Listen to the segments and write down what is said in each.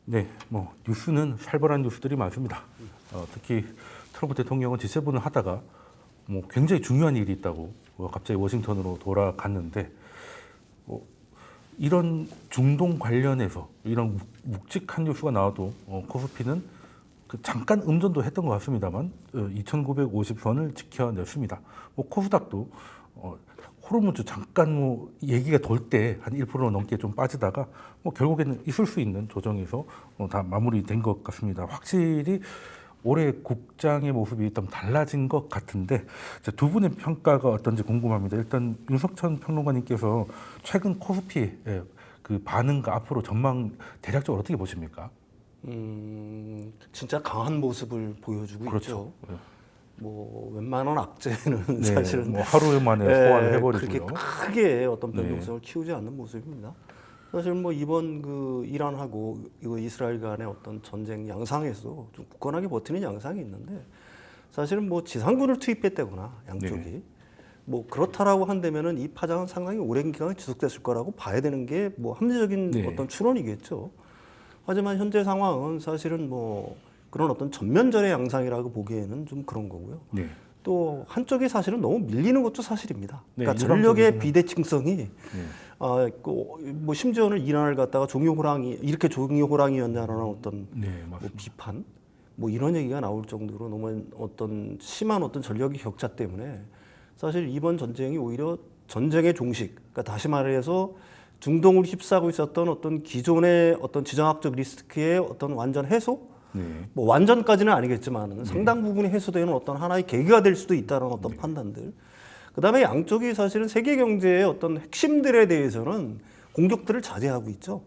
네, 뭐 뉴스는 살벌한 뉴스들이 많습니다. 특히 트럼프 대통령은 G7을 하다가 뭐 굉장히 중요한 일이 있다고 갑자기 워싱턴으로 돌아갔는데 이런 중동 관련해서 이런 묵직한 뉴스가 나와도 코스피는 잠깐 음전도 했던 것 같습니다만 2,950선을 지켜냈습니다. 뭐 코스닥도 호르무즈 잠깐 뭐 얘기가 돌 때 한 1% 넘게 좀 빠지다가 뭐 결국에는 있을 수 있는 조정에서 다 마무리된 것 같습니다. 확실히 올해 국장의 모습이 좀 달라진 것 같은데 두 분의 평가가 어떤지 궁금합니다. 일단 윤석천 평론가님께서 최근 코스피의 그 반응과 앞으로 전망 대략적으로 어떻게 보십니까? 진짜 강한 모습을 보여주고 그렇죠. 있죠. 뭐 웬만한 악재는 네, 사실은 뭐 하루 만에 소화를 해버리고요. 그렇게 크게 어떤 변동성을 키우지 않는 모습입니다. 사실 뭐 이번 그 이란하고 이스라엘 간의 어떤 전쟁 양상에서 좀 굳건하게 버티는 양상이 있는데 사실은 뭐 지상군을 투입했다거나 양쪽이 뭐 그렇다라고 한다면은 이 파장은 상당히 오랜 기간 지속됐을 거라고 봐야 되는 게 뭐 합리적인 어떤 추론이겠죠. 하지만 현재 상황은 사실은 뭐 그런 어떤 전면전의 양상이라고 보기에는 좀 그런 거고요. 또 한쪽이 사실은 너무 밀리는 것도 사실입니다. 그러니까 전력의 비대칭성이 뭐 심지어는 이란을 갖다가 종이호랑이 이렇게 종이호랑이였냐라는 어떤 뭐 비판 뭐 이런 얘기가 나올 정도로 너무 어떤 심한 어떤 전력의 격차 때문에 사실 이번 전쟁이 오히려 전쟁의 종식, 그러니까 다시 말해서 중동을 휩싸고 있었던 어떤 기존의 어떤 지정학적 리스크의 어떤 완전 해소, 뭐 완전까지는 아니겠지만 상당 부분이 해소되는 어떤 하나의 계기가 될 수도 있다는 어떤 판단들. 그다음에 양쪽이 사실은 세계 경제의 어떤 핵심들에 대해서는 공격들을 자제하고 있죠.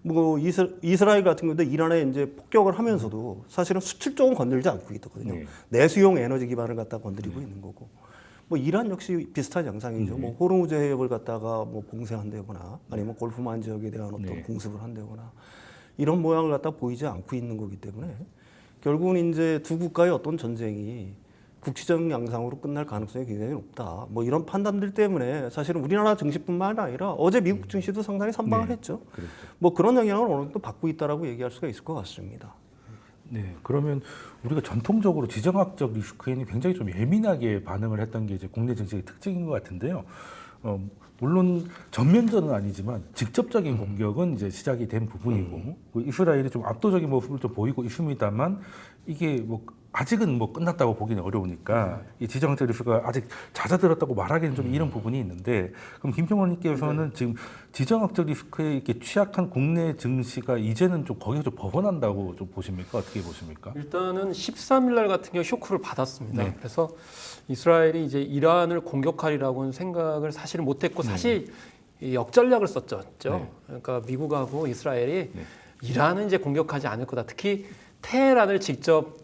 뭐 이스라엘 같은 경우도 이란에 이제 폭격을 하면서도 사실은 수출 쪽은 건들지 않고 있거든요. 내수용 에너지 기반을 갖다 건드리고 있는 거고. 뭐 이란 역시 비슷한 양상이죠. 뭐 호르무즈 해협을 갖다가 뭐 봉쇄한다거나 아니면 골프만 지역에 대한 어떤 공습을 한다거나 이런 모양을 갖다 보이지 않고 있는 거기 때문에 결국은 이제 두 국가의 어떤 전쟁이 국지적 양상으로 끝날 가능성이 굉장히 높다. 뭐 이런 판단들 때문에 사실은 우리나라 증시뿐만 아니라 어제 미국 증시도 상당히 선방을 했죠. 뭐 그런 영향을 어느 정도 받고 있다라고 얘기할 수가 있을 것 같습니다. 네, 그러면 우리가 전통적으로 지정학적 리스크에는 굉장히 좀 예민하게 반응을 했던 게 이제 국내 정책의 특징인 것 같은데요. 물론 전면전은 아니지만 직접적인 공격은 이제 시작이 된 부분이고 이스라엘이 좀 압도적인 모습을 좀 보이고 있습니다만 이게 뭐 아직은 뭐 끝났다고 보기는 어려우니까 이 지정학적 리스크가 아직 잦아들었다고 말하기는 좀 이런 부분이 있는데 그럼 김평원님께서는 지금 지정학적 리스크에 이렇게 취약한 국내 증시가 이제는 좀 거기서 좀 벗어난다고 좀 보십니까? 어떻게 보십니까? 일단은 13일 날 같은 경우 쇼크를 받았습니다. 그래서 이스라엘이 이제 이란을 공격하리라고는 생각을 사실 못했고 사실 이 역전략을 썼죠. 그러니까 미국하고 이스라엘이 이란은 이제 공격하지 않을 거다. 특히 테헤란을 직접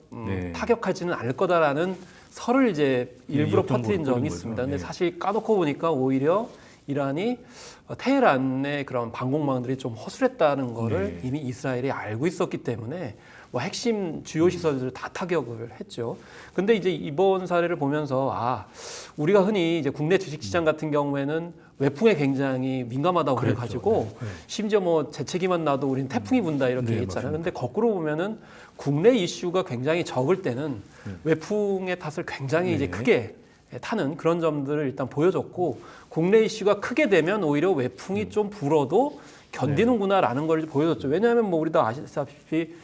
타격하지는 않을 거다라는 설을 이제 일부러 퍼뜨린 적이 있습니다. 근데 사실 까놓고 보니까 오히려 이란이 테헤란의 그런 방공망들이 좀 허술했다는 거를 이미 이스라엘이 알고 있었기 때문에 뭐 핵심 주요 시설들을 다 타격을 했죠. 근데 이제 이번 사례를 보면서 우리가 흔히 이제 국내 주식시장 같은 경우에는 외풍에 굉장히 민감하다고 그래가지고 심지어 뭐 재채기만 나도 우리는 태풍이 분다 이렇게 얘기했잖아요. 근데 거꾸로 보면은 국내 이슈가 굉장히 적을 때는 외풍의 탓을 굉장히 이제 크게 타는 그런 점들을 일단 보여줬고 국내 이슈가 크게 되면 오히려 외풍이 좀 불어도 견디는구나라는 걸 보여줬죠. 왜냐하면 뭐 우리도 아시다시피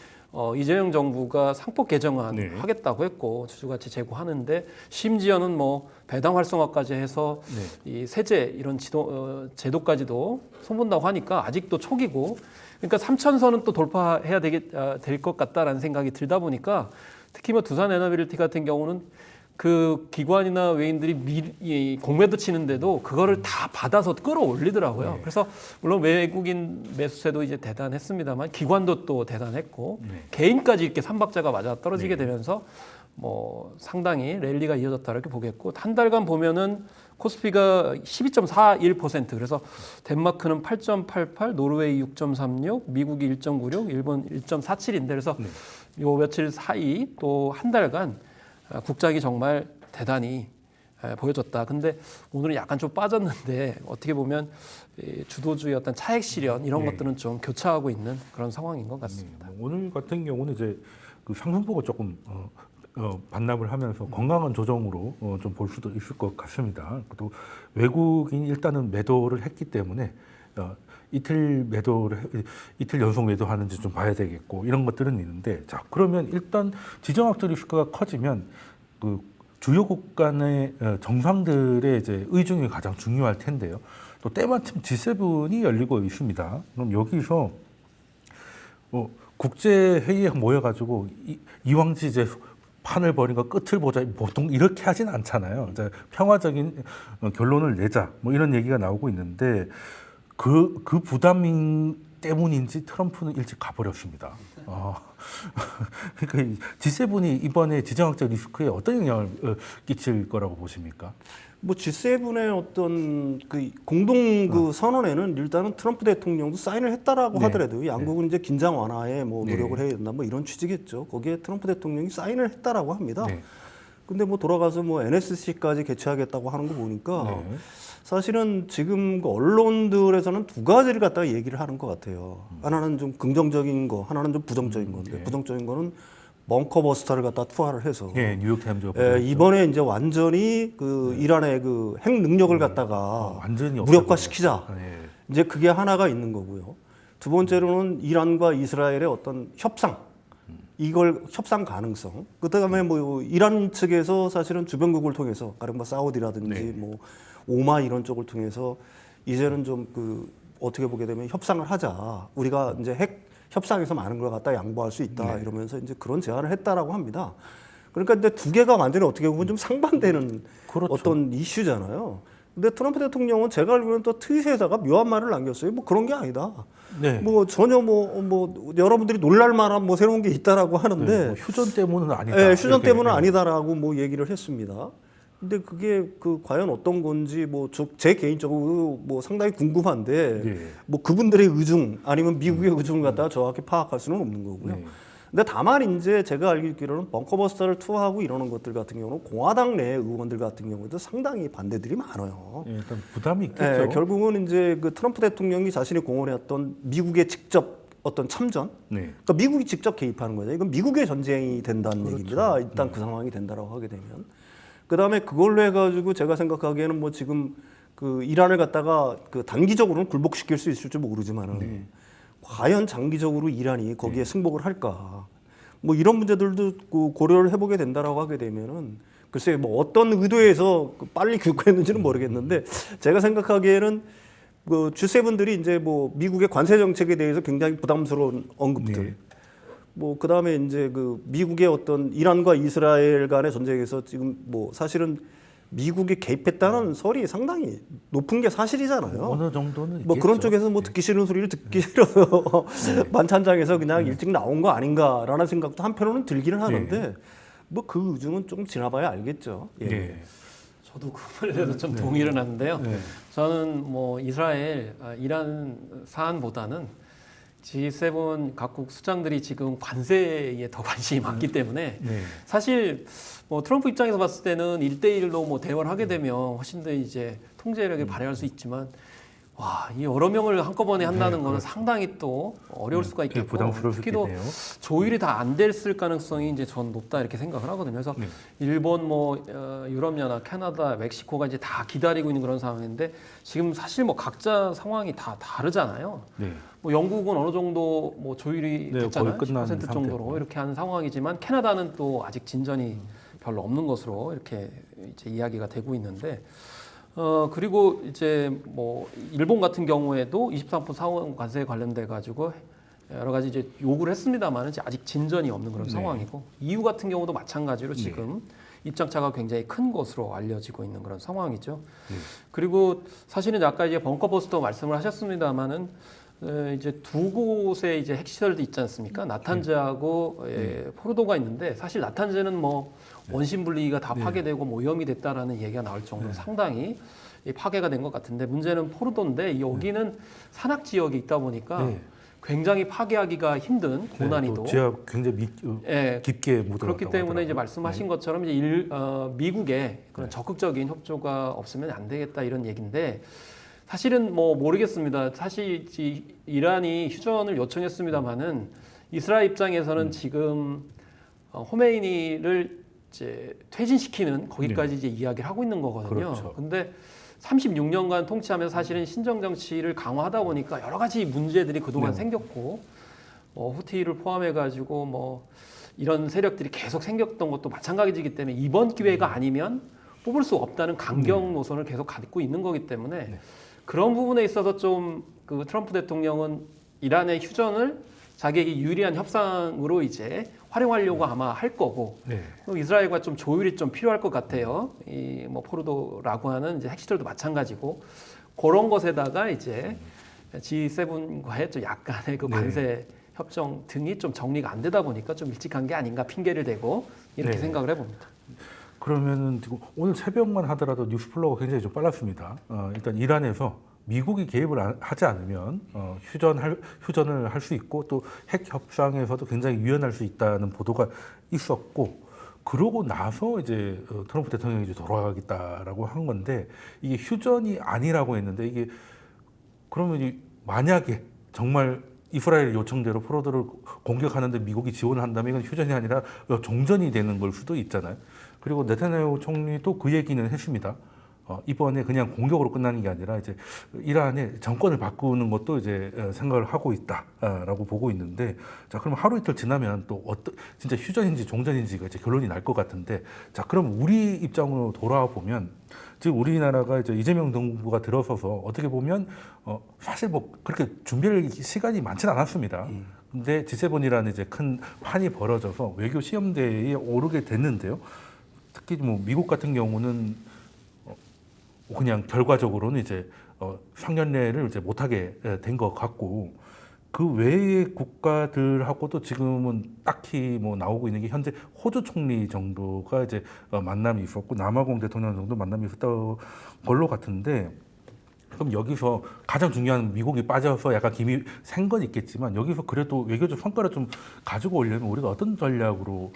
이재명 정부가 상법 개정안 하겠다고 했고 주주가치 제고하는데 심지어는 뭐 배당 활성화까지 해서 이 세제 이런 제도까지도 손본다고 하니까 아직도 초기고 그러니까 3,000선은 또 돌파해야 될 것 같다라는 생각이 들다 보니까 특히 뭐 두산 에너빌리티 같은 경우는 그 기관이나 외인들이 공매도 치는데도 그거를 다 받아서 끌어올리더라고요. 그래서 물론 외국인 매수세도 이제 대단했습니다만 기관도 또 대단했고 개인까지 이렇게 삼박자가 맞아 떨어지게 되면서 뭐 상당히 랠리가 이어졌다 이렇게 보겠고 한 달간 보면은 코스피가 12.41% 그래서 덴마크는 8.88, 노르웨이 6.36, 미국이 1.96, 일본 1.47인데 그래서 요 며칠 사이 또 한 달간 국장이 정말 대단히 보여줬다. 근데 오늘은 약간 좀 빠졌는데 어떻게 보면 이 주도주의 어떤 차액 실현 이런 것들은 좀 교차하고 있는 그런 상황인 것 같습니다. 뭐 오늘 같은 경우는 이제 그 상승폭을 조금 반납을 하면서 건강한 조정으로 좀 볼 수도 있을 것 같습니다. 또 외국인이 일단은 매도를 했기 때문에 이틀 연속 매도하는지 좀 봐야 되겠고 이런 것들은 있는데, 자 그러면 일단 지정학적 리스크가 커지면 그 주요국 간의 정상들의 이제 의중이 가장 중요할 텐데요. 또 때마침 G7이 열리고 있습니다. 그럼 여기서 국제 회의에 모여가지고 이왕지 이제 판을 벌인가 끝을 보자, 보통 이렇게 하진 않잖아요. 이제 평화적인 결론을 내자 뭐 이런 얘기가 나오고 있는데 그 부담 때문인지 트럼프는 일찍 가버렸습니다. 그러니까 G7이 이번에 지정학적 리스크에 어떤 영향을 끼칠 거라고 보십니까? 뭐 G7의 어떤 그 공동 그 선언에는 일단은 트럼프 대통령도 사인을 했다라고 네. 하더라도 양국은 이제 긴장 완화에 뭐 노력을 네. 해야 된다 뭐 이런 취지겠죠. 거기에 트럼프 대통령이 사인을 했다라고 합니다. 네. 근데 뭐 돌아가서 뭐 NSC까지 개최하겠다고 하는 거 보니까 네. 사실은 지금 그 언론들에서는 두 가지를 갖다가 얘기를 하는 것 같아요. 하나는 좀 긍정적인 거, 하나는 좀 부정적인 건데 네. 부정적인 거는 벙커버스터를 갖다 투하를 해서 예, 뉴욕타임즈가 이번에 이제 완전히 그 이란의 그 핵 능력을 갖다가 완전히 무력화시키자. 예. 이제 그게 하나가 있는 거고요. 두 번째로는 이란과 이스라엘의 어떤 협상, 이걸 협상 가능성. 그다음에 뭐 이란 측에서 사실은 주변국을 통해서 가령 뭐 사우디라든지 네. 뭐 오마 이런 쪽을 통해서 이제는 좀 그 어떻게 보게 되면 협상을 하자. 우리가 이제 핵 협상에서 많은 걸 갖다 양보할 수 있다 이러면서 이제 그런 제안을 했다라고 합니다. 그러니까 근데 두 개가 완전히 어떻게 보면 좀 상반되는 그렇죠. 어떤 이슈잖아요. 근데 트럼프 대통령은 제가 알기로는 또 트윗에다가 묘한 말을 남겼어요. 뭐 그런 게 아니다. 네. 뭐 전혀 뭐 여러분들이 놀랄 만한 뭐 새로운 게 있다라고 하는데 네, 뭐 휴전 때문은 아니다. 예, 휴전 이렇게, 때문은 예. 아니다라고 뭐 얘기를 했습니다. 근데 그게 그 과연 어떤 건지 뭐 제 개인적으로 뭐 상당히 궁금한데 네. 뭐 그분들의 의중 아니면 미국의 의중을 갖다가 정확히 파악할 수는 없는 거고요. 네. 근데 다만 이제 제가 알기로는 벙커버스터를 투하하고 이러는 것들 같은 경우는 공화당 내 의원들 같은 경우에도 상당히 반대들이 많아요. 예, 일단 부담이 있겠죠. 예, 결국은 이제 그 트럼프 대통령이 자신이 공언했던 미국의 직접 어떤 참전, 네. 그러니까 미국이 직접 개입하는 거죠. 이건 미국의 전쟁이 된다는 그렇죠. 얘기입니다. 일단 그 상황이 된다라고 하게 되면. 그 다음에 그걸로 해가지고 제가 생각하기에는 뭐 지금 그 이란을 갖다가 그 단기적으로는 굴복시킬 수 있을지 모르지만은 과연 장기적으로 이란이 거기에 승복을 할까? 뭐 이런 문제들도 그 고려를 해보게 된다라고 하게 되면은 글쎄 뭐 어떤 의도에서 빨리 귀국했는지는 모르겠는데 제가 생각하기에는 그 G7들이 이제 뭐 미국의 관세 정책에 대해서 굉장히 부담스러운 언급들. 네. 뭐 그다음에 이제 그 미국의 어떤 이란과 이스라엘 간의 전쟁에서 지금 뭐 사실은 미국이 개입했다는 설이 상당히 높은 게 사실이잖아요. 어느 정도는 뭐 있겠죠. 그런 쪽에서 뭐 듣기 싫은 소리를 듣기 싫어서 만찬장에서 그냥 일찍 나온 거 아닌가라는 생각도 한편으로는 들기는 하는데 뭐 그 의중은 좀 지나봐야 알겠죠. 예. 예. 저도 그 말에 대해서 좀 동의를 하는데요. 네. 저는 뭐 이스라엘, 이란 사안보다는 G7 각국 수장들이 지금 관세에 더 관심이 많기 때문에 네. 사실 뭐 트럼프 입장에서 봤을 때는 1대1로 뭐 대화를 하게 되면 훨씬 더 이제 통제력을 발휘할 수 있지만 와, 이 여러 명을 한꺼번에 한다는 거는 상당히 또 어려울 수가 있겠고 부담스러울 수 특히 또 있겠네요. 조율이 다 안 됐을 가능성이 이제 전 높다 이렇게 생각을 하거든요. 그래서 네. 일본 뭐 유럽연합, 캐나다, 멕시코가 이제 다 기다리고 있는 그런 상황인데 지금 사실 뭐 각자 상황이 다 다르잖아요. 네. 뭐 영국은 어느 정도 뭐 조율이 네, 됐잖아요. 거의 끝난 10% 정도로 상태고. 이렇게 하는 상황이지만 캐나다는 또 아직 진전이 별로 없는 것으로 이렇게 이제 이야기가 되고 있는데 그리고 이제 뭐 일본 같은 경우에도 23% 상원 관세에 관련돼 가지고 여러 가지 이제 요구를 했습니다만 아직 진전이 없는 그런 네. 상황이고 EU 같은 경우도 마찬가지로 지금 입장차가 굉장히 큰 것으로 알려지고 있는 그런 상황이죠. 그리고 사실은 아까 이제 벙커버스터 말씀을 하셨습니다만은 이제 두 곳에 이제 핵시설도 있지 않습니까? 나탄즈하고 포르도가 있는데 사실 나탄즈는 뭐 원심 분리가 다 파괴되고 뭐 오염이 됐다라는 얘기가 나올 정도로 상당히 파괴가 된 것 같은데 문제는 포르도인데 여기는 산악 지역이 있다 보니까 굉장히 파괴하기가 힘든 고난이도. 또 지하 굉장히 예, 깊게 묻어갔다고 그렇기 때문에 이제 하더라고요. 말씀하신 것처럼 이제 미국의 그런 적극적인 협조가 없으면 안 되겠다 이런 얘기인데 사실은 뭐 모르겠습니다. 사실 이란이 휴전을 요청했습니다만은 이스라엘 입장에서는 지금 호메이니를 이제 퇴진시키는 거기까지 이제 이야기를 하고 있는 거거든요. 그렇죠. 근데 36년간 통치하면서 사실은 신정 정치를 강화하다 보니까 여러 가지 문제들이 그동안 생겼고 후티를 포함해 가지고 뭐 이런 세력들이 계속 생겼던 것도 마찬가지이기 때문에 이번 기회가 아니면 뽑을 수 없다는 강경 노선을 계속 갖고 있는 거기 때문에 그런 부분에 있어서 좀 그 트럼프 대통령은 이란의 휴전을 자기에게 유리한 협상으로 이제 활용하려고 아마 할 거고 그리고 이스라엘과 좀 조율이 좀 필요할 것 같아요. 이 뭐 포르도라고 하는 이제 핵시설도 마찬가지고 그런 것에다가 이제 G7과의 좀 약간의 그 관세 협정 등이 좀 정리가 안 되다 보니까 좀 일찍 한 게 아닌가 핑계를 대고 이렇게 생각을 해봅니다. 그러면은 지금 오늘 새벽만 하더라도 뉴스플로우가 굉장히 좀 빨랐습니다. 일단 이란에서 미국이 개입을 하지 않으면 휴전을 할 수 있고 또 핵 협상에서도 굉장히 유연할 수 있다는 보도가 있었고 그러고 나서 이제 트럼프 대통령이 이제 돌아가겠다라고 한 건데 이게 휴전이 아니라고 했는데 이게 그러면 만약에 정말 이스라엘 요청대로 포로들을 공격하는데 미국이 지원을 한다면 이건 휴전이 아니라 종전이 되는 걸 수도 있잖아요. 그리고 네타냐후 총리도 그 얘기는 했습니다. 이번에 그냥 공격으로 끝나는 게 아니라 이제 이란의 정권을 바꾸는 것도 이제 생각을 하고 있다라고 보고 있는데 자 그럼 하루 이틀 지나면 또 진짜 휴전인지 종전인지가 이제 결론이 날 것 같은데 자 그럼 우리 입장으로 돌아와 보면 지금 우리나라가 이제 이재명 정부가 들어서서 어떻게 보면 사실 뭐 그렇게 준비할 시간이 많지는 않았습니다. 근데 G7이라는 이제 큰 판이 벌어져서 외교 시험대에 오르게 됐는데요. 특히 뭐 미국 같은 경우는 그냥 결과적으로는 이제 상견례를 이제 못하게 된 것 같고 그 외의 국가들하고도 지금은 딱히 뭐 나오고 있는 게 현재 호주 총리 정도가 이제 만남이 있었고 남아공 대통령 정도 만남이 있었던 걸로 같은데 그럼 여기서 가장 중요한 미국이 빠져서 약간 김이 생 건 있겠지만 여기서 그래도 외교적 성과를 좀 가지고 오려면 우리가 어떤 전략으로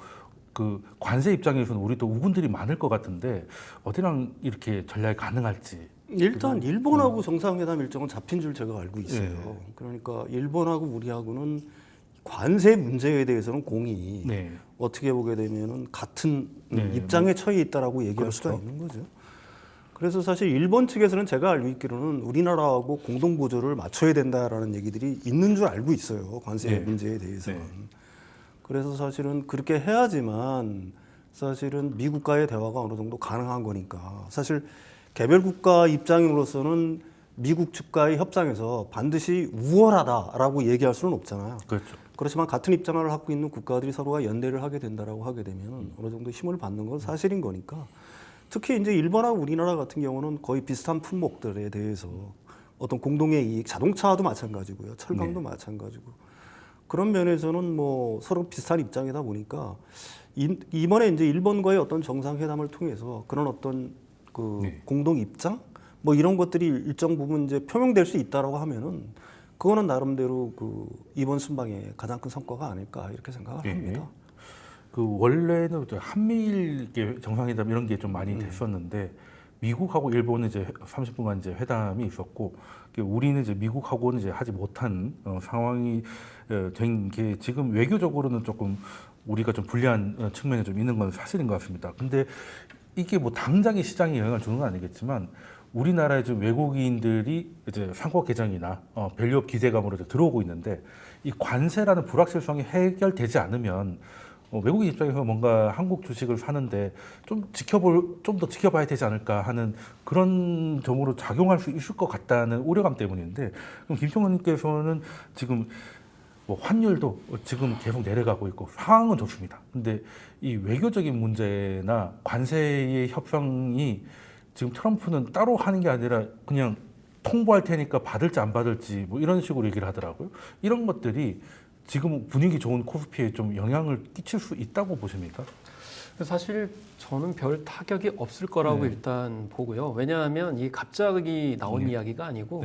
그 관세 입장에서는 우리도 우군들이 많을 것 같은데 어디랑 이렇게 전략이 가능할지. 일단 일본하고 정상회담 일정은 잡힌 줄 제가 알고 있어요. 그러니까 일본하고 우리하고는 관세 문제에 대해서는 공이 어떻게 보게 되면은 같은 입장에 처해 있다라고 얘기할 수가 있는 거죠. 그래서 사실 일본 측에서는 제가 알고 있기로는 우리나라하고 공동 보조를 맞춰야 된다라는 얘기들이 있는 줄 알고 있어요. 관세 문제에 대해서는. 그래서 사실은 그렇게 해야지만 사실은 미국과의 대화가 어느 정도 가능한 거니까 사실 개별 국가 입장으로서는 미국 측과의 협상에서 반드시 우월하다라고 얘기할 수는 없잖아요. 그렇죠. 그렇지만 같은 입장을 갖고 있는 국가들이 서로가 연대를 하게 된다라고 하게 되면 어느 정도 힘을 받는 건 사실인 거니까 특히 이제 일본하고 우리나라 같은 경우는 거의 비슷한 품목들에 대해서 어떤 공동의 이익, 자동차도 마찬가지고요, 철강도 마찬가지고. 그런 면에서는 뭐 서로 비슷한 입장이다 보니까 이번에 이제 일본과의 어떤 정상회담을 통해서 그런 어떤 그 공동 입장 뭐 이런 것들이 일정 부분 이제 표명될 수 있다라고 하면은 그거는 나름대로 그 이번 순방의 가장 큰 성과가 아닐까 이렇게 생각을 합니다. 그 원래는 한미일 정상회담 이런 게 좀 많이 됐었는데 미국하고 일본은 이제 30분간 이제 회담이 있었고 우리는 이제 미국하고는 이제 하지 못한 상황이 된 게 지금 외교적으로는 조금 우리가 좀 불리한 측면이 좀 있는 건 사실인 것 같습니다. 근데 이게 뭐 당장의 시장에 영향을 주는 건 아니겠지만 우리나라의 지금 외국인들이 이제 상법 개정이나 밸류업 기대감으로 이제 들어오고 있는데 이 관세라는 불확실성이 해결되지 않으면 외국인 입장에서 뭔가 한국 주식을 사는데 좀 더 지켜봐야 되지 않을까 하는 그런 점으로 작용할 수 있을 것 같다는 우려감 때문인데 그럼 김평원님께서는 지금 뭐 환율도 지금 계속 내려가고 있고 상황은 좋습니다. 근데 이 외교적인 문제나 관세의 협상이 지금 트럼프는 따로 하는 게 아니라 그냥 통보할 테니까 받을지 안 받을지 뭐 이런 식으로 얘기를 하더라고요. 이런 것들이 지금 분위기 좋은 코스피에 좀 영향을 끼칠 수 있다고 보십니까? 사실 저는 별 타격이 없을 거라고 일단 보고요. 왜냐하면 이 갑자기 나온 이야기가 아니고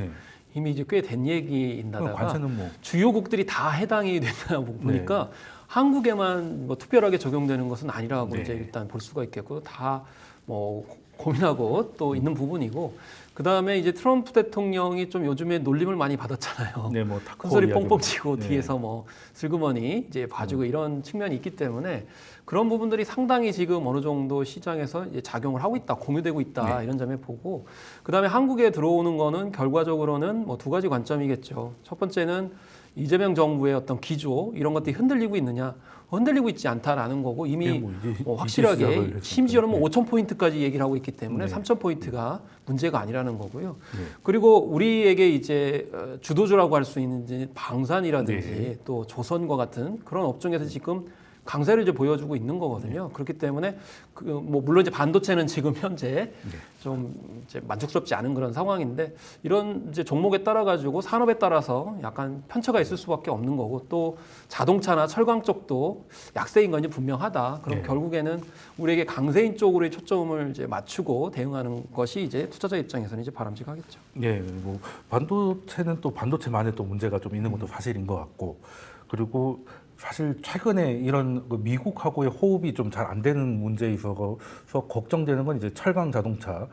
이미 이제 꽤 된 얘기인데다가 관세는 뭐 주요국들이 다 해당이 됐나 보니까 한국에만 뭐 특별하게 적용되는 것은 아니라고 네. 이제 일단 볼 수가 있겠고 다 뭐 고민하고 또 있는 부분이고 그 다음에 이제 트럼프 대통령이 좀 요즘에 놀림을 많이 받았잖아요. 네, 뭐 타코 큰 소리 이야기 뻥뻥 치고 네. 뒤에서 뭐 슬그머니 이제 봐주고 이런 측면이 있기 때문에 그런 부분들이 상당히 지금 어느 정도 시장에서 이제 작용을 하고 있다, 공유되고 있다 이런 점에 보고 그 다음에 한국에 들어오는 거는 결과적으로는 뭐 두 가지 관점이겠죠. 첫 번째는 이재명 정부의 어떤 기조 이런 것들이 흔들리고 있느냐? 흔들리고 있지 않다라는 거고 이미 네, 뭐 이제 확실하게 시작을 했으니까. 심지어는 뭐 5,000포인트까지 얘기를 하고 있기 때문에 네. 3,000포인트가 문제가 아니라는 거고요. 네. 그리고 우리에게 이제 주도주라고 할 수 있는 이제 방산이라든지 네. 또 조선과 같은 그런 업종에서 지금 강세를 이제 보여주고 있는 거거든요. 그렇기 때문에 그 뭐 물론 이제 반도체는 지금 현재 좀 이제 만족스럽지 않은 그런 상황인데 이런 이제 종목에 따라 가지고 산업에 따라서 약간 편차가 있을 수밖에 없는 거고 또 자동차나 철강 쪽도 약세인 건 이제 분명하다. 그럼 네. 결국에는 우리에게 강세인 쪽으로의 초점을 이제 맞추고 대응하는 것이 이제 투자자 입장에서는 이제 바람직하겠죠. 예, 뭐 반도체는 또 반도체만의 또 문제가 좀 있는 것도 사실인 것 같고, 그리고 사실 최근에 이런 그 미국하고의 호흡이 좀 잘 안 되는 문제에 있어서 걱정되는 건 이제 철강 자동차,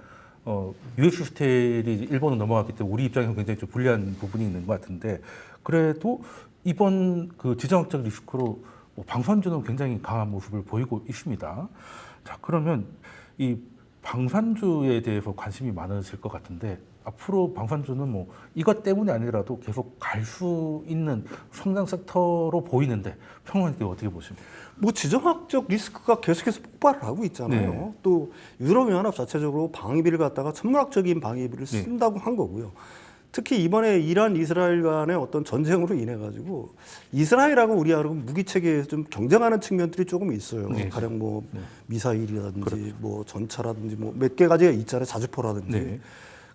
US 스텔이 일본으로 넘어갔기 때문에 우리 입장에서 굉장히 좀 불리한 부분이 있는 것 같은데, 그래도 이번 그 지정학적 리스크로 뭐 방산주는 굉장히 강한 모습을 보이고 있습니다. 자, 그러면 이 방산주에 대해서 관심이 많으실 것 같은데 앞으로 방산주는 뭐 이것 때문이 아니라도 계속 갈 수 있는 성장 섹터로 보이는데 평론가님께 어떻게 보십니까? 뭐 지정학적 리스크가 계속해서 폭발을 하고 있잖아요. 네. 또 유럽연합 자체적으로 방위비를 갖다가 천문학적인 방위비를 네. 쓴다고 한 거고요. 특히 이번에 이란 이스라엘 간의 어떤 전쟁으로 인해 가지고 이스라엘하고 우리하고 무기 체계에서 좀 경쟁하는 측면들이 조금 있어요. 네. 가령 뭐 미사일이라든지 그렇죠. 뭐 전차라든지 뭐 몇 개 가지가 있잖아요. 자주포라든지. 네.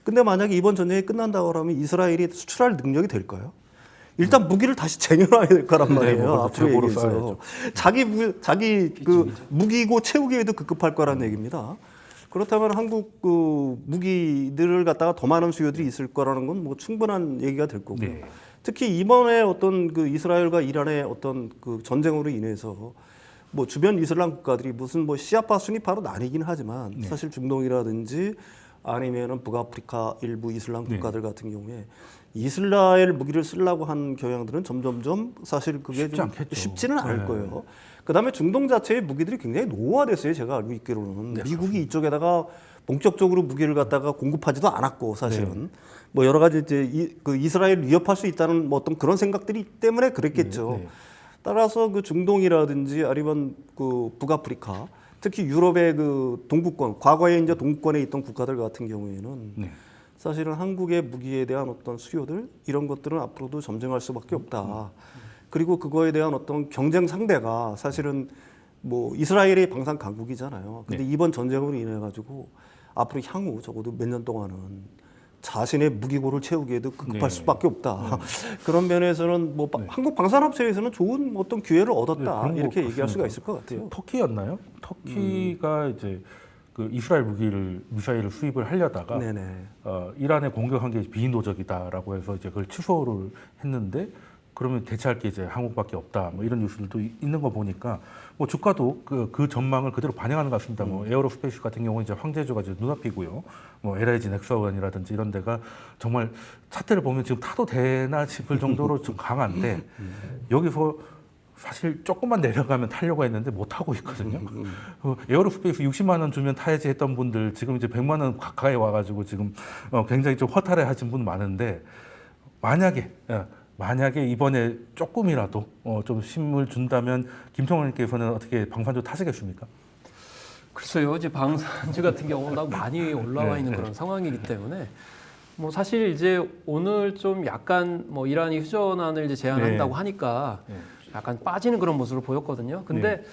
근데 만약에 이번 전쟁이 끝난다고 하면 이스라엘이 수출할 능력이 될까요? 일단 무기를 다시 쟁여놔야 될 거란 말이에요. 네, 뭐 앞으로 재고로 얘기해서 쌓아야죠. 자기 그 무기고 채우기에도 급급할 거란 얘기입니다. 그렇다면 한국 그 무기들을 갖다가 더 많은 수요들이 있을 거라는 건 뭐 충분한 얘기가 될 거고요. 네. 특히 이번에 어떤 그 이스라엘과 이란의 어떤 그 전쟁으로 인해서 뭐 주변 이슬람 국가들이 무슨 뭐 시아파 수니파로 나뉘긴 하지만 사실 중동이라든지 아니면은 북아프리카 일부 이슬람 국가들 같은 경우에 이스라엘 무기를 쓰려고 한 경향들은 점점점 사실 그게 쉽지 좀 않겠죠. 쉽지는 않을 네. 거예요. 그다음에 중동 자체의 무기들이 굉장히 노후화됐어요. 제가 알고 있기로는 미국이 이쪽에다가 본격적으로 무기를 갖다가 공급하지도 않았고 사실은 뭐 여러 가지 이제 그 이스라엘을 위협할 수 있다는 뭐 어떤 그런 생각들이 때문에 그랬겠죠. 네. 따라서 그 중동이라든지 아니면 그 북아프리카 특히 유럽의 그 동구권 과거에 이제 동구권에 있던 국가들 같은 경우에는 네. 사실은 한국의 무기에 대한 어떤 수요들 이런 것들은 앞으로도 점증할 수밖에 없다. 그리고 그거에 대한 어떤 경쟁 상대가 사실은 뭐 이스라엘의 방산 강국이잖아요. 근데 이번 전쟁으로 인해 가지고 앞으로 향후 적어도 몇 년 동안은 자신의 무기고를 채우기에도 급급할 수밖에 없다. 그런 면에서는 뭐 한국 방산업체에서는 좋은 어떤 기회를 얻었다 그런 거 이렇게 얘기할 수가 같습니다. 있을 것 같아요. 터키였나요? 터키가 이제 그 이스라엘 미사일을 수입을 하려다가 네네. 이란에 공격한 게 비인도적이다라고 해서 이제 그걸 취소를 했는데 그러면 대체할 게 이제 한국밖에 없다. 뭐 이런 뉴스들도 있는 거 보니까 뭐 주가도 그 전망을 그대로 반영하는 것 같습니다. 뭐 에어로스페이스 같은 경우는 이제 황제주가 이제 눈앞이고요. 뭐 LIG 넥스원이라든지 이런 데가 정말 차트를 보면 지금 타도 되나 싶을 정도로 좀 강한데 여기서 사실 조금만 내려가면 타려고 했는데 못 타고 있거든요. 에어로스페이스 60만 원 주면 타야지 했던 분들 지금 이제 100만 원 가까이 와가지고 지금 굉장히 좀 허탈해 하신 분 많은데 만약에 이번에 조금이라도 좀 힘을 준다면 김총원님께서는 어떻게 방산주 타시겠습니까? 글쎄요, 이제 방산주 같은 경우는 많이 올라와 있는 그런 상황이기 때문에 뭐 사실 이제 오늘 좀 약간 뭐 이란이 휴전안을 이제 제안한다고 하니까 약간 빠지는 그런 모습을 보였거든요. 근데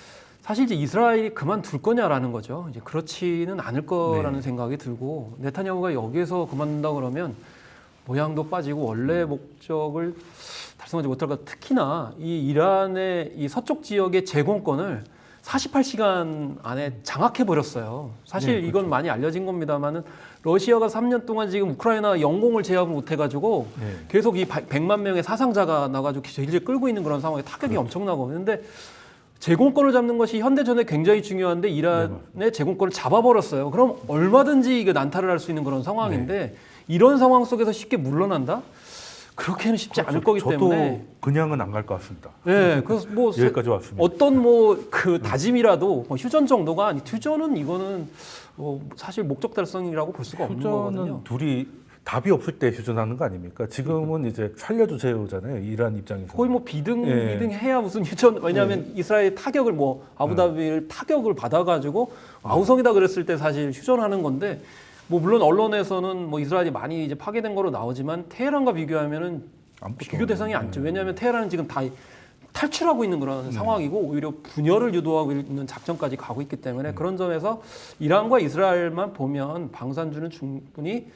사실 이제 이스라엘이 그만둘 거냐라는 거죠. 이제 그렇지는 않을 거라는 생각이 들고 네타냐후가 여기에서 그만둔다 그러면 모양도 빠지고 원래 목적을 달성하지 못할 것. 특히나 이 이란의 이 서쪽 지역의 제공권을 48시간 안에 장악해 버렸어요. 사실 이건 많이 알려진 겁니다만은 러시아가 3년 동안 지금 우크라이나 영공을 제압을 못 해가지고 계속 이 100만 명의 사상자가 나가지고 질질 끌고 있는 그런 상황에 타격이 엄청나거든요. 근데 제공권을 잡는 것이 현대전에 굉장히 중요한데 이란의 제공권을 잡아버렸어요. 그럼 얼마든지 이게 난타를 할 수 있는 그런 상황인데 이런 상황 속에서 쉽게 물러난다? 그렇게는 쉽지 않을 거기 때문에 저도 그냥은 안 갈 것 같습니다. 네, 그래서 뭐 여기까지 왔습니다. 어떤 뭐 그 다짐이라도 뭐 휴전 정도가 아니 휴전은 이거는 사실 목적 달성이라고 볼 수가 없는 거거든요. 휴전은 둘이 답이 없을 때 휴전하는 거 아닙니까? 지금은 이제 살려주세요잖아요. 이란 입장에서. 거의 뭐 비등해야 무슨 휴전 왜냐하면 이스라엘 타격을 뭐 아부다비를 타격을 받아가지고 아우성이다 그랬을 때 사실 휴전하는 건데 뭐 물론 언론에서는 뭐 이스라엘이 많이 이제 파괴된 거로 나오지만 테헤란과 비교하면은 비교 대상이 아니죠. 왜냐하면 테헤란은 지금 다 탈출하고 있는 그런 상황이고 오히려 분열을 유도하고 있는 작전까지 가고 있기 때문에 그런 점에서 이란과 이스라엘만 보면 방산주는 충분히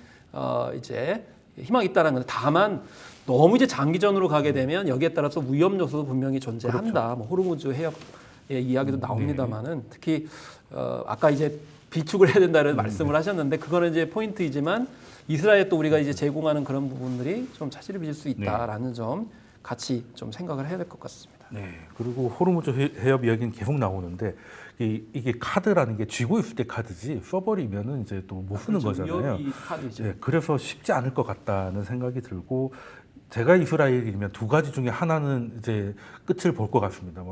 이제 희망이 있다는 건데 다만 너무 이제 장기전으로 가게 되면 여기에 따라서 위험 요소도 분명히 존재한다. 그렇죠. 뭐 호르무즈 해협의 이야기도 나옵니다만은 특히 아까 이제 비축을 해야 된다는 말씀을 하셨는데 그거는 이제 포인트이지만 이스라엘 또 우리가 이제 제공하는 그런 부분들이 좀 차질을 빚을 수 있다라는 점 같이 좀 생각을 해야 될 것 같습니다. 네. 그리고 호르무즈 해협 이야기는 계속 나오는데 이게 카드라는 게 쥐고 있을 때 카드지 써버리면은 이제 또 못 쓰는 거잖아요. 카드죠. 네, 그래서 쉽지 않을 것 같다는 생각이 들고 제가 이스라엘이면 두 가지 중에 하나는 이제 끝을 볼 것 같습니다.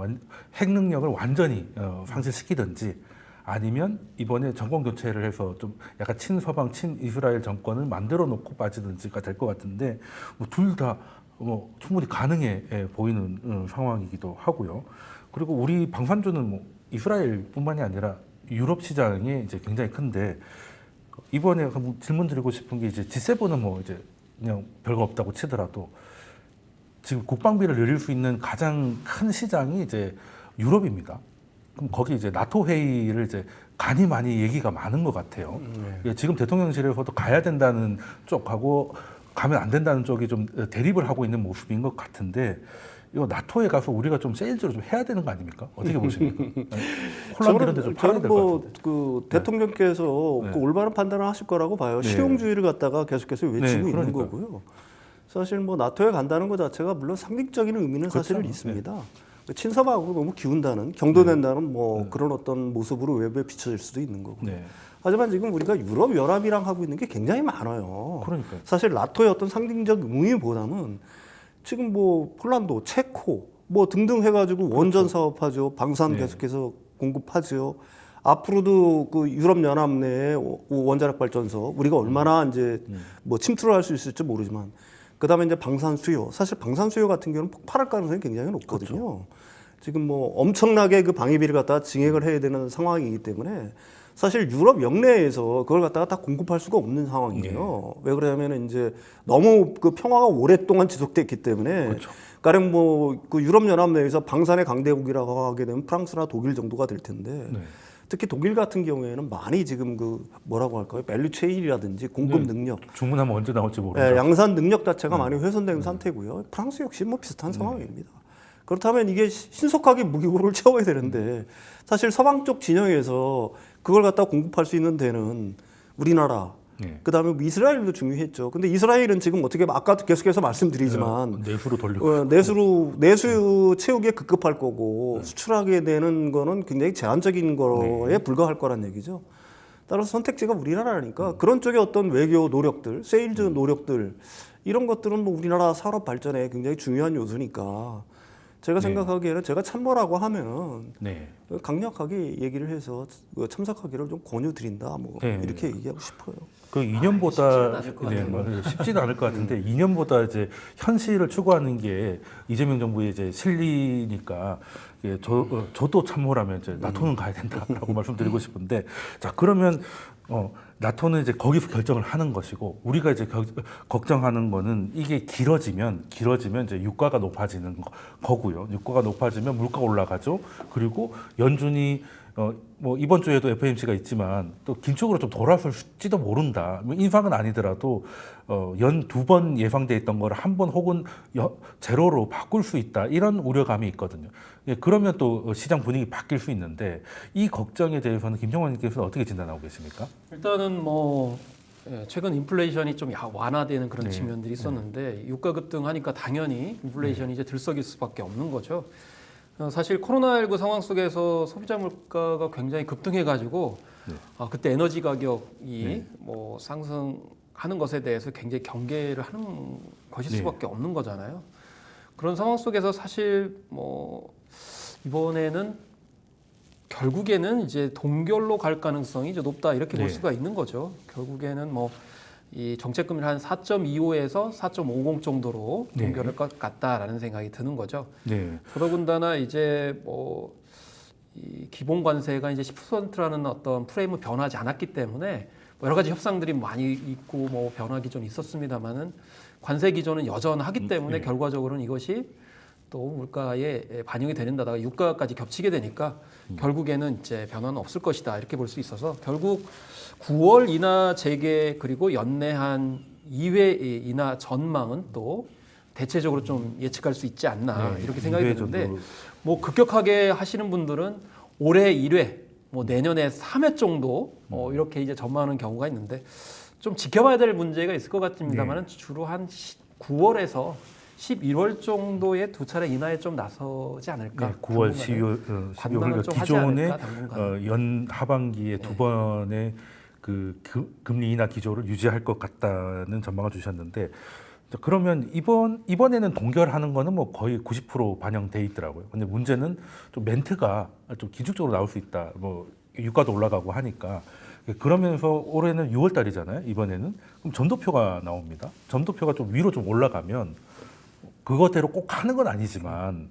핵 능력을 완전히 상실시키든지 아니면 이번에 정권 교체를 해서 좀 약간 친서방, 친이스라엘 정권을 만들어 놓고 빠지든지가 될 것 같은데 뭐 둘 다 충분히 가능해 보이는 상황이기도 하고요. 그리고 우리 방산주는 뭐 이스라엘뿐만이 아니라 유럽 시장이 이제 굉장히 큰데 이번에 한번 질문 드리고 싶은 게 이제 G7은 뭐 이제 그냥 별거 없다고 치더라도 지금 국방비를 늘릴 수 있는 가장 큰 시장이 이제 유럽입니다. 그럼 거기 이제 나토 회의를 이제 간이 많이 얘기가 많은 것 같아요. 지금 대통령실에서도 가야 된다는 쪽하고 가면 안 된다는 쪽이 좀 대립을 하고 있는 모습인 것 같은데 이거 나토에 가서 우리가 좀 세일즈를 좀 해야 되는 거 아닙니까? 어떻게 보십니까? 홀란드 이런 데좀 팔아야 될 것 같은데. 그 대통령께서 그 올바른 판단을 하실 거라고 봐요. 실용주의를 갖다가 계속해서 외치고 있는 거고요. 사실 뭐 나토에 간다는 것 자체가 물론 상징적인 의미는 사실은 있습니다. 친서방으로 너무 기운다는 경도된다는 뭐 그런 어떤 모습으로 외부에 비춰질 수도 있는 거고. 하지만 지금 우리가 유럽 연합이랑 하고 있는 게 굉장히 많아요. 그러니까요. 사실 나토의 어떤 상징적 의미보다는 지금 뭐 폴란드, 체코 뭐 등등 해가지고 원전 사업하죠. 방산 계속해서 공급하죠. 앞으로도 그 유럽 연합 내에 원자력 발전소 우리가 얼마나 이제 뭐 침투를 할 수 있을지 모르지만 그다음에 이제 방산 수요. 사실 방산 수요 같은 경우는 폭발할 가능성이 굉장히 높거든요. 지금 뭐 엄청나게 그 방위비를 갖다가 증액을 해야 되는 상황이기 때문에 사실 유럽 영내에서 그걸 갖다가 다 공급할 수가 없는 상황이에요. 왜 그러냐면 이제 너무 그 평화가 오랫동안 지속됐기 때문에 가령 뭐 그 유럽 연합 내에서 방산의 강대국이라고 하게 되면 프랑스나 독일 정도가 될 텐데 특히 독일 같은 경우에는 많이 지금 그 뭐라고 할까요? 밸류 체인이라든지 공급 능력, 주문하면 언제 나올지 모르죠. 양산 능력 자체가 많이 훼손된 상태고요. 프랑스 역시 뭐 비슷한 상황입니다. 그렇다면 이게 신속하게 무기고를 채워야 되는데 사실 서방 쪽 진영에서 그걸 갖다 공급할 수 있는 데는 우리나라, 그다음에 이스라엘도 중요했죠. 근데 이스라엘은 지금 어떻게 아까도 계속해서 말씀드리지만 내수로 돌리고 내수 채우기에 급급할 거고 수출하게 되는 거는 굉장히 제한적인 거에 불과할 거란 얘기죠. 따라서 선택지가 우리나라니까 그런 쪽의 어떤 외교 노력들, 세일즈 노력들 이런 것들은 뭐 우리나라 산업 발전에 굉장히 중요한 요소니까 제가 생각하기에는 제가 참모라고 하면은 강력하게 얘기를 해서 참석하기를 좀 권유드린다 뭐 이렇게 얘기하고 싶어요. 그 2년보다 쉽지는 않을 것 같은데 2년보다 이제 현실을 추구하는 게 이재명 정부의 이제 실리니까 저도 참모라면 이제 나토는 가야 된다라고 말씀드리고 싶은데 자 그러면 나토는 이제 거기서 결정을 하는 것이고 우리가 이제 걱정하는 거는 이게 길어지면 이제 유가가 높아지는 거고요. 유가가 높아지면 물가 올라가죠. 그리고 연준이 뭐 이번 주에도 FOMC가 있지만 또 긴축으로 좀 돌아설지도 모른다. 뭐 인상은 아니더라도 연 2번 예상돼 있던 거를 한 번 혹은 제로로 바꿀 수 있다. 이런 우려감이 있거든요. 예, 그러면 또 시장 분위기 바뀔 수 있는데 이 걱정에 대해서는 김정환님께서는 어떻게 진단하고 계십니까? 일단은 뭐 최근 인플레이션이 좀 완화되는 그런 네. 측면들이 있었는데 유가 급등하니까 당연히 인플레이션이 이제 들썩일 수밖에 없는 거죠. 사실 코로나19 상황 속에서 소비자 물가가 굉장히 급등해가지고 그때 에너지 가격이 뭐 상승하는 것에 대해서 굉장히 경계를 하는 것일 수밖에 없는 거잖아요. 그런 상황 속에서 사실 뭐 이번에는 결국에는 이제 동결로 갈 가능성이 이제 높다 이렇게 볼 수가 있는 거죠. 결국에는 뭐 이 정책금리를 한 4.25에서 4.50 정도로 동결할 것 같다라는 생각이 드는 거죠. 더더군다나 이제 뭐 이 기본 관세가 이제 10%라는 어떤 프레임은 변하지 않았기 때문에 뭐 여러 가지 협상들이 많이 있고 뭐 변화 기존이 있었습니다만은 관세 기조는 여전하기 때문에 결과적으로는 이것이 또 물가에 반영이 되는다다가 유가까지 겹치게 되니까 결국에는 이제 변화는 없을 것이다 이렇게 볼 수 있어서 결국 9월 인하 재개 그리고 연내한 2회 인하 전망은 또 대체적으로 좀 예측할 수 있지 않나 이렇게 생각이 드는데 뭐 급격하게 하시는 분들은 올해 1회 뭐 내년에 3회 정도 이렇게 이제 전망하는 경우가 있는데 좀 지켜봐야 될 문제가 있을 것 같습니다만은 주로 한 9월에서 11월 정도에 두 차례 인하에 좀 나서지 않을까. 9월, 12월, 12월 기존의 연 하반기에 두 번의 그 금리 인하 기조를 유지할 것 같다는 전망을 주셨는데 그러면 이번에는 동결하는 거는 뭐 거의 90% 반영돼 있더라고요. 근데 문제는 좀 멘트가 좀 기축적으로 나올 수 있다. 뭐 유가도 올라가고 하니까 그러면서 올해는 6월 달이잖아요. 이번에는 그럼 점도표가 나옵니다. 점도표가 좀 위로 좀 올라가면 그것대로 꼭 하는 건 아니지만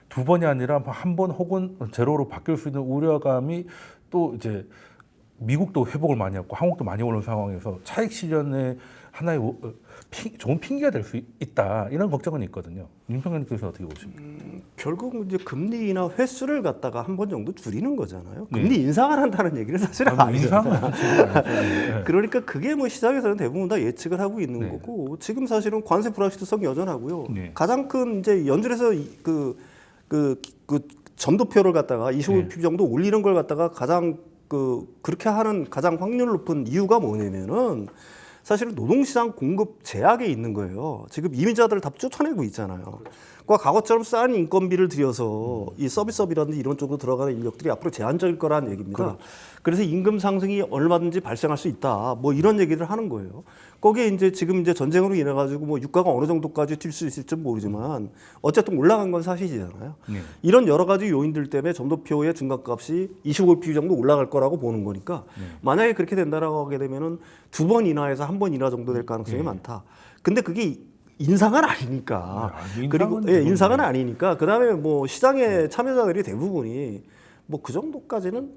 두 번이 아니라 한 번 혹은 제로로 바뀔 수 있는 우려감이 또 이제 미국도 회복을 많이 했고 한국도 많이 오른 상황에서 차익 실현의 하나의 좋은 핑계가 될 수 있다 이런 걱정은 있거든요. 윤평현님께서 어떻게 보십니까? 결국 이제 금리 인하 횟수를 갖다가 한 번 정도 줄이는 거잖아요. 금리 인상을 한다는 얘기는 사실 아니잖아요. 그러니까 그게 뭐 시장에서는 대부분 다 예측을 하고 있는 거고 지금 사실은 관세 불확실성 여전하고요. 가장 큰 이제 연준에서 그 점도표를 갖다가 25pp 정도 올리는 걸 갖다가 가장 그렇게 하는 가장 확률 높은 이유가 뭐냐면은 사실은 노동시장 공급 제약에 있는 거예요. 지금 이민자들을 다 쫓아내고 있잖아요. 그러니까 과거처럼 싼 인건비를 들여서 이 서비스업이라든지 이런 쪽으로 들어가는 인력들이 앞으로 제한적일 거라는 얘기입니다. 그래서 임금 상승이 얼마든지 발생할 수 있다. 뭐 이런 얘기를 하는 거예요. 거기에 이제 지금 이제 전쟁으로 인해 가지고 뭐 유가가 어느 정도까지 튈 수 있을지 모르지만 어쨌든 올라간 건 사실이잖아요. 이런 여러 가지 요인들 때문에 점도표의 중간값이 25pp 정도 올라갈 거라고 보는 거니까 만약에 그렇게 된다라고 하게 되면은 두 번 인하에서 한 번 인하 정도 될 가능성이 많다. 근데 그게 인상은 아니니까. 그리고 인상은 아니니까. 그다음에 뭐 시장의 참여자들이 대부분이 뭐 그 정도까지는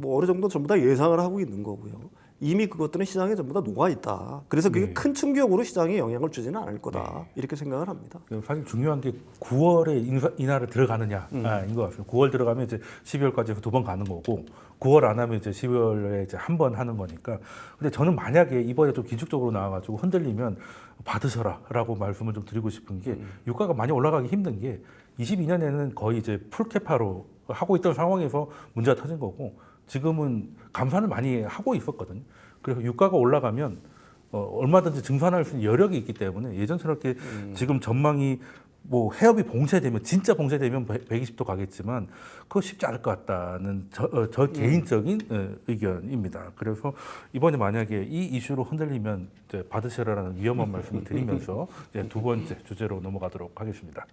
뭐 어느 정도 전부 다 예상을 하고 있는 거고요. 이미 그것들은 시장에 전부 다 녹아 있다. 그래서 그게 큰 충격으로 시장에 영향을 주지는 않을 거다. 이렇게 생각을 합니다. 사실 중요한 게 9월에 인하를 들어가느냐인 것 같습니다. 9월 들어가면 이제 12월까지 두 번 가는 거고 9월 안 하면 이제 12월에 이제 한 번 하는 거니까. 근데 저는 만약에 이번에 좀 기축적으로 나와가지고 흔들리면 받으셔라라고 말씀을 좀 드리고 싶은 게 유가가 많이 올라가기 힘든 게 22년에는 거의 이제 풀캐파로 하고 있던 상황에서 문제가 터진 거고 지금은 감산을 많이 하고 있었거든요. 그래서 유가가 올라가면 얼마든지 증산할 수 있는 여력이 있기 때문에 예전처럼 이렇게 지금 전망이 뭐 해협이 봉쇄되면 진짜 봉쇄되면 120도 가겠지만 그거 쉽지 않을 것 같다는 저 개인적인 의견입니다. 그래서 이번에 만약에 이 이슈로 흔들리면 이제 받으시라라는 위험한 말씀을 드리면서 이제 두 번째 주제로 넘어가도록 하겠습니다.